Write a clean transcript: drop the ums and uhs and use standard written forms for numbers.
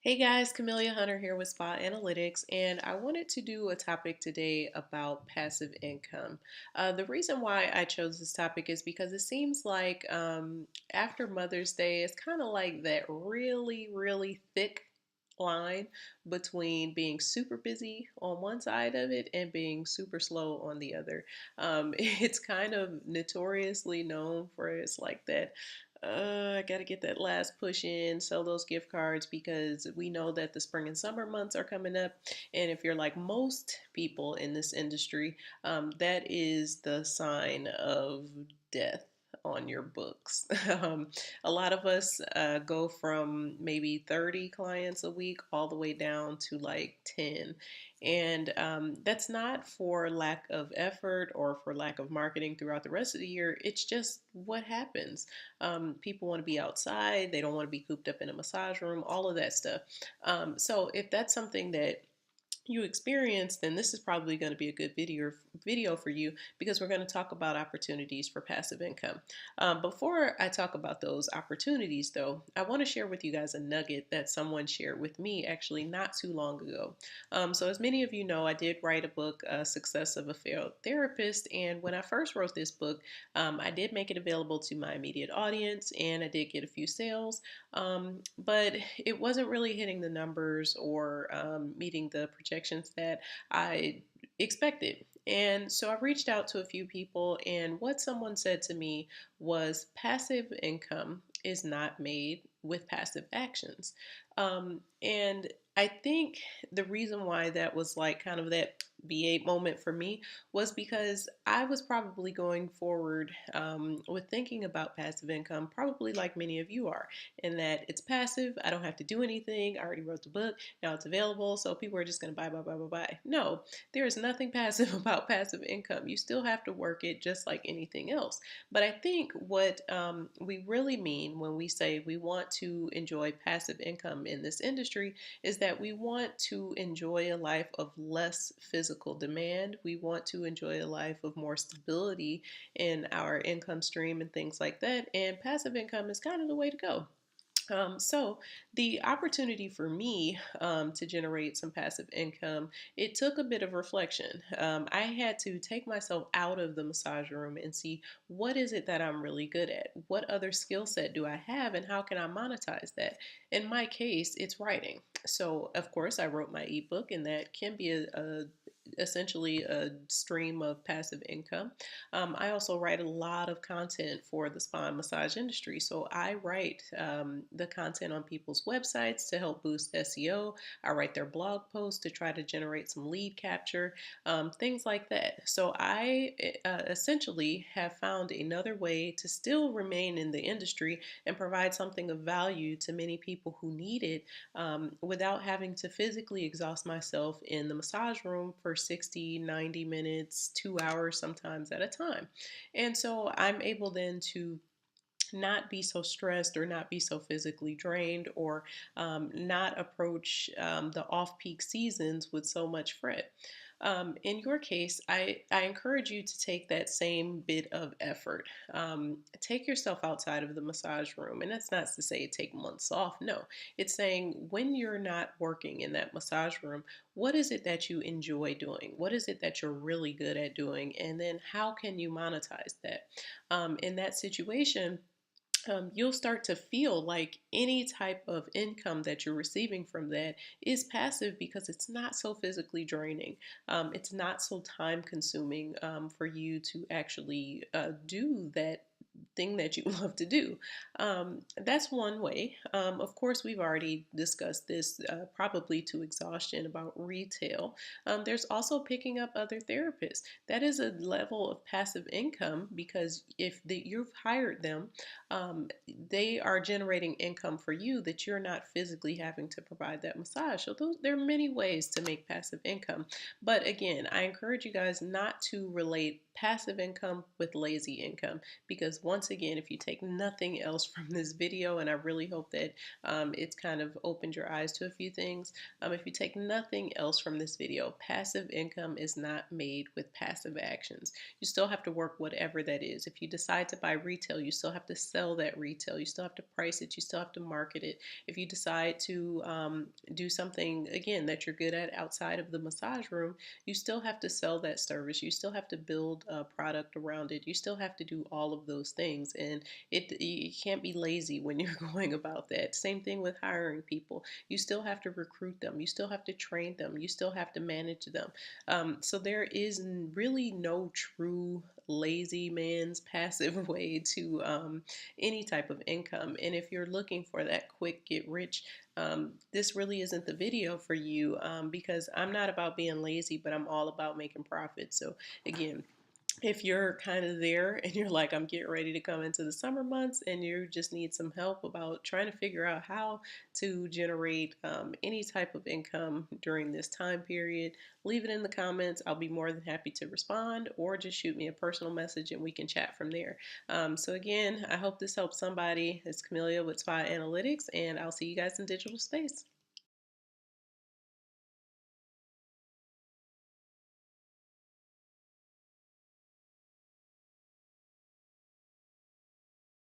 Hey guys, Camelia Hunter here with Spa Analytics, and I wanted to do a topic today about passive income. The reason why I chose this topic is because it seems like after Mother's Day, it's kind of like that really thick line between being super busy on one side of it and being super slow on the other. It's kind of notoriously known for it's like that I got to get that last push in, sell those gift cards because we know that the spring and summer months are coming up. And if you're like most people in this industry, that is the sign of death on your books. A lot of us go from maybe 30 clients a week all the way down to like 10. And that's not for lack of effort or for lack of marketing throughout the rest of the year. It's just what happens. People want to be outside. They don't want to be cooped up in a massage room, all of that stuff. So if that's something that you experience, then this is probably going to be a good video for you because we're going to talk about opportunities for passive income. Before I talk about those opportunities, though, I want to share with you guys a nugget that someone shared with me actually not too long ago. So, as many of you know, I did write a book, Success of a Failed Therapist, and when I first wrote this book, I did make it available to my immediate audience, and I did get a few sales. But it wasn't really hitting the numbers or meeting the projections that I expected. And so I reached out to a few people, and what someone said to me was passive income is not made with passive actions. And I think the reason why that was like kind of that B8 moment for me was because I was probably going forward with thinking about passive income, probably like many of you are, in that it's passive. I don't have to do anything. I already wrote the book. Now it's available. So people are just going to buy. No, there is nothing passive about passive income. You still have to work it just like anything else. But I think what we really mean when we say we want to enjoy passive income in this industry is that we want to enjoy a life of less physical demand. We want to enjoy a life of more stability in our income stream and things like that. And passive income is kind of the way to go. So the opportunity for me to generate some passive income, it took a bit of reflection. I had to take myself out of the massage room and see what is it that I'm really good at? What other skill set do I have and how can I monetize that? In my case, it's writing. So of course I wrote my ebook and that can be a essentially a stream of passive income. I also write a lot of content for the spa and massage industry. So I write the content on people's websites to help boost SEO. I write their blog posts to try to generate some lead capture, things like that. So I essentially have found another way to still remain in the industry and provide something of value to many people who need it without having to physically exhaust myself in the massage room for 60, 90 minutes, 2 hours sometimes at a time. And so I'm able then to not be so stressed or not be so physically drained or not approach the off peak seasons with so much fret. In your case, I encourage you to take that same bit of effort. Take yourself outside of the massage room. And that's not to say take months off. No, it's saying when you're not working in that massage room, what is it that you enjoy doing? What is it that you're really good at doing? And then how can you monetize that? In that situation, you'll start to feel like any type of income that you're receiving from that is passive because it's not so physically draining. It's not so time consuming for you to actually do that thing that you love to do. That's one way. Of course, we've already discussed this probably to exhaustion about retail. There's also picking up other therapists. That is a level of passive income because if you've hired them, they are generating income for you that you're not physically having to provide that massage. So there are many ways to make passive income. But again, I encourage you guys not to relate passive income with lazy income because once again, if you take nothing else from this video, and I really hope that it's kind of opened your eyes to a few things. If you take nothing else from this video, passive income is not made with passive actions. You still have to work whatever that is. If you decide to buy retail, you still have to sell that retail. You still have to price it. You still have to market it. If you decide to do something, again, that you're good at outside of the massage room, you still have to sell that service. You still have to build a product around it. You still have to do all of those things. And you can't be lazy when you're going about that. Same thing with hiring people. You still have to recruit them. You still have to train them. You still have to manage them. So there is really no true lazy man's passive way to any type of income. And if you're looking for that quick get rich, this really isn't the video for you, because I'm not about being lazy, but I'm all about making profits. So again, if you're kind of there and you're like, I'm getting ready to come into the summer months and you just need some help about trying to figure out how to generate any type of income during this time period, leave it in the comments. I'll be more than happy to respond, or just shoot me a personal message and we can chat from there. So again, I hope this helps somebody. It's Camelia with Spy Analytics, and I'll see you guys in digital space.